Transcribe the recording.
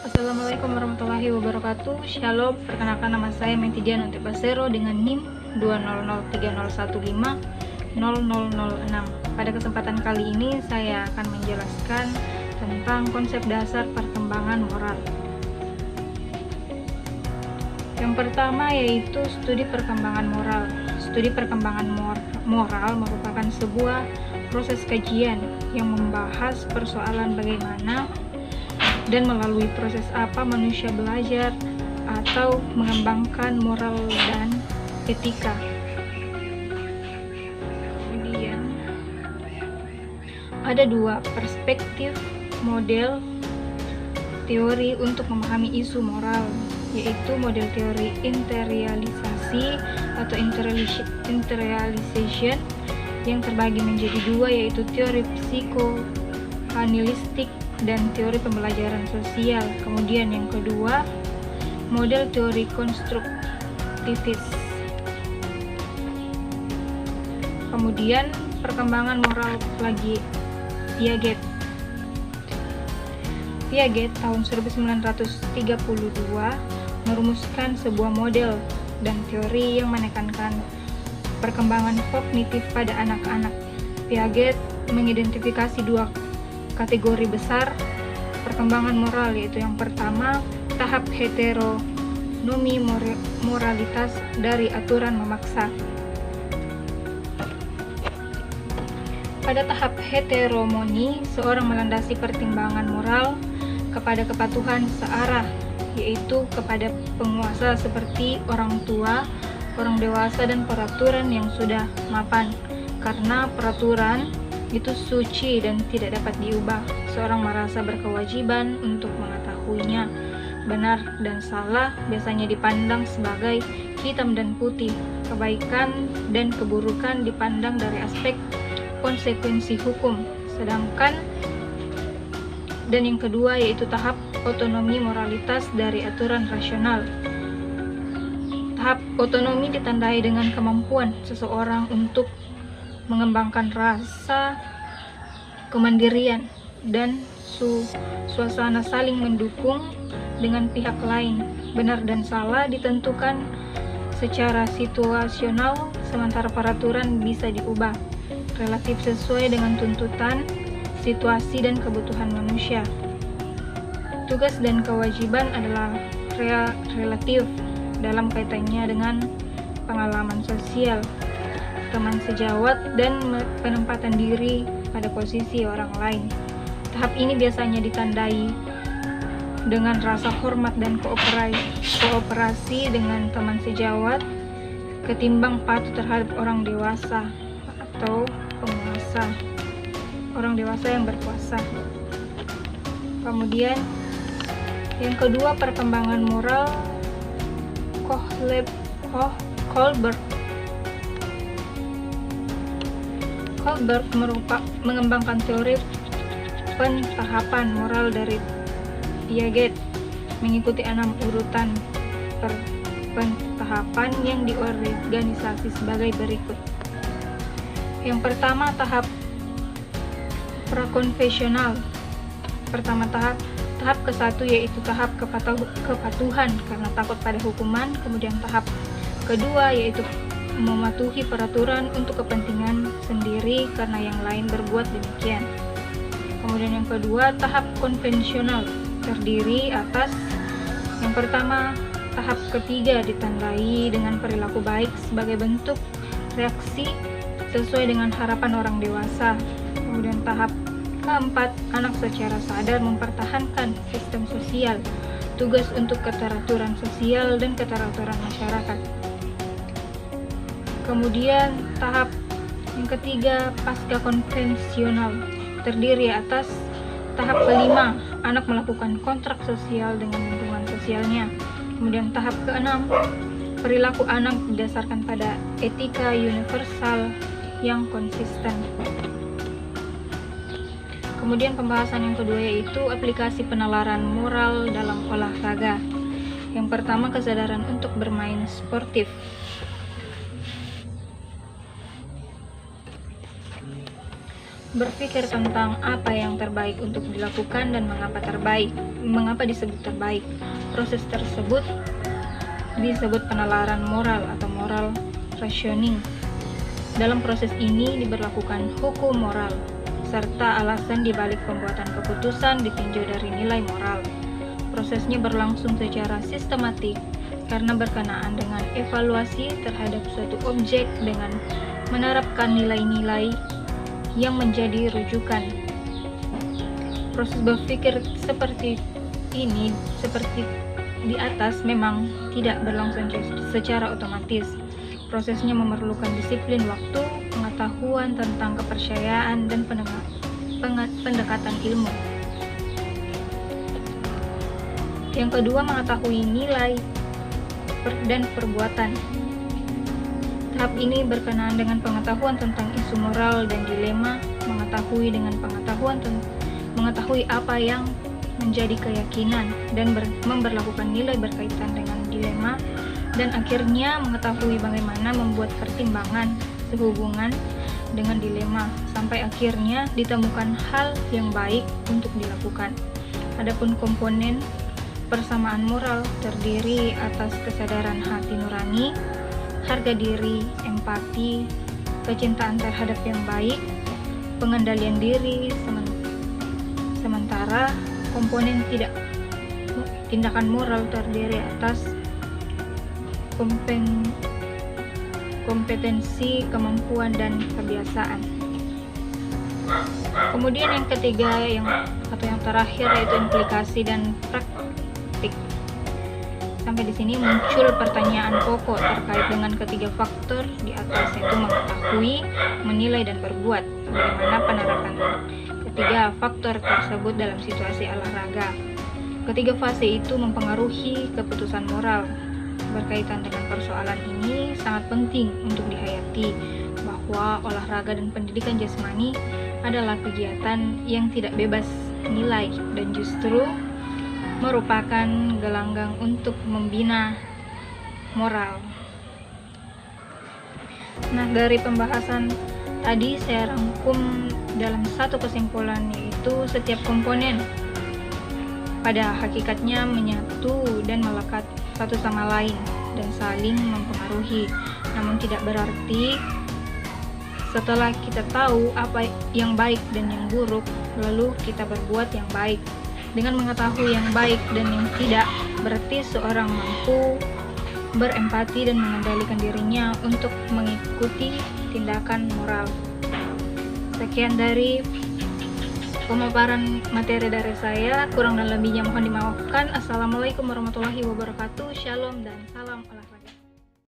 Assalamualaikum warahmatullahi wabarakatuh. Shalom, perkenalkan nama saya Mentidian Basero dengan NIM 20030150006. Pada kesempatan kali ini saya akan menjelaskan tentang konsep dasar perkembangan moral. Yang pertama yaitu studi perkembangan moral. Studi perkembangan moral merupakan sebuah proses kajian yang membahas persoalan bagaimana dan melalui proses apa manusia belajar atau mengembangkan moral dan etika. Kemudian ada dua perspektif model teori untuk memahami isu moral, yaitu model teori interialisasi atau interrealization yang terbagi menjadi dua, yaitu teori psikoanalitik dan teori pembelajaran sosial. Kemudian yang kedua, model teori konstruktivis. Kemudian perkembangan moral Piaget tahun 1932 merumuskan sebuah model dan teori yang menekankan perkembangan kognitif pada anak-anak. Piaget mengidentifikasi dua kategori besar perkembangan moral, yaitu yang pertama, tahap heteronomi moralitas dari aturan memaksa. Pada tahap heteromoni, seorang melandasi pertimbangan moral kepada kepatuhan searah, yaitu kepada penguasa seperti orang tua, orang dewasa, dan peraturan yang sudah mapan. Karena peraturan itu suci dan tidak dapat diubah, seorang merasa berkewajiban untuk mengetahuinya. Benar dan salah biasanya dipandang sebagai hitam dan putih, kebaikan dan keburukan dipandang dari aspek konsekuensi hukum. Dan yang kedua yaitu tahap otonomi moralitas dari aturan rasional. Tahap otonomi ditandai dengan kemampuan seseorang untuk mengembangkan rasa kemandirian dan suasana saling mendukung dengan pihak lain. Benar dan salah ditentukan secara situasional, sementara peraturan bisa diubah relatif sesuai dengan tuntutan, situasi, dan kebutuhan manusia. Tugas dan kewajiban adalah relatif dalam kaitannya dengan pengalaman sosial, teman sejawat, dan penempatan diri pada posisi orang lain. Tahap ini biasanya ditandai dengan rasa hormat dan kooperasi dengan teman sejawat ketimbang patuh terhadap orang dewasa atau penguasa, orang dewasa yang berkuasa. Kemudian yang kedua, perkembangan moral Kohlberg mengembangkan teori pentahapan moral dari Piaget mengikuti 6 urutan pentahapan yang diorganisasi sebagai berikut. Yang pertama, tahap prakonfesional. Tahap ke-1 yaitu tahap kepatuhan karena takut pada hukuman. Kemudian tahap kedua yaitu mematuhi peraturan untuk kepentingan sendiri karena yang lain berbuat demikian. Kemudian yang kedua, tahap konvensional terdiri atas yang pertama, tahap ketiga ditandai dengan perilaku baik sebagai bentuk reaksi sesuai dengan harapan orang dewasa. Kemudian tahap keempat, anak secara sadar mempertahankan sistem sosial, tugas untuk keteraturan sosial dan keteraturan masyarakat. Kemudian tahap yang ketiga, pasca konvensional terdiri atas tahap kelima, anak melakukan kontrak sosial dengan lingkungan sosialnya. Kemudian tahap keenam, perilaku anak didasarkan pada etika universal yang konsisten. Kemudian pembahasan yang kedua yaitu aplikasi penalaran moral dalam olahraga. Yang pertama, kesadaran untuk bermain sportif. berpikir tentang apa yang terbaik untuk dilakukan dan mengapa disebut terbaik. Proses tersebut disebut penalaran moral atau moral rationing. Dalam proses ini diberlakukan hukum moral, serta alasan dibalik pembuatan keputusan ditinjau dari nilai moral. Prosesnya berlangsung secara sistematik karena berkenaan dengan evaluasi terhadap suatu objek dengan menerapkan nilai-nilai yang menjadi rujukan. Proses berpikir seperti ini, seperti di atas, memang tidak berlangsung secara otomatis. Prosesnya memerlukan disiplin waktu, pengetahuan tentang kepercayaan, dan pendekatan ilmu. Yang kedua, mengetahui nilai dan perbuatan. Tahap ini berkenaan dengan pengetahuan tentang isu moral dan dilema, mengetahui apa yang menjadi keyakinan dan memberlakukan nilai berkaitan dengan dilema, dan akhirnya mengetahui bagaimana membuat pertimbangan sehubungan dengan dilema sampai akhirnya ditemukan hal yang baik untuk dilakukan. Adapun komponen persamaan moral terdiri atas kesadaran hati nurani, harga diri, empati, kecintaan terhadap yang baik, pengendalian diri, sementara komponen tindakan moral terdiri atas kompetensi, kemampuan, dan kebiasaan. Kemudian yang ketiga yang terakhir yaitu implikasi dan praktik. Sampai di sini muncul pertanyaan pokok terkait dengan ketiga faktor di atas, yaitu mengetahui, menilai, dan berbuat. Bagaimana penerapan ketiga faktor tersebut dalam situasi olahraga? Ketiga fase itu mempengaruhi keputusan moral. Berkaitan dengan persoalan ini sangat penting untuk dihayati bahwa olahraga dan pendidikan jasmani adalah kegiatan yang tidak bebas nilai dan justru merupakan gelanggang untuk membina moral. Nah, dari pembahasan tadi saya rangkum dalam satu kesimpulan, yaitu setiap komponen pada hakikatnya menyatu dan melekat satu sama lain dan saling mempengaruhi. Namun tidak berarti setelah kita tahu apa yang baik dan yang buruk, lalu kita berbuat yang baik. Dengan mengetahui yang baik dan yang tidak, berarti seorang mampu berempati dan mengendalikan dirinya untuk mengikuti tindakan moral. Sekian dari pemaparan materi dari saya, kurang dan lebihnya mohon dimaafkan. Assalamualaikum warahmatullahi wabarakatuh. Shalom dan salam olahraga.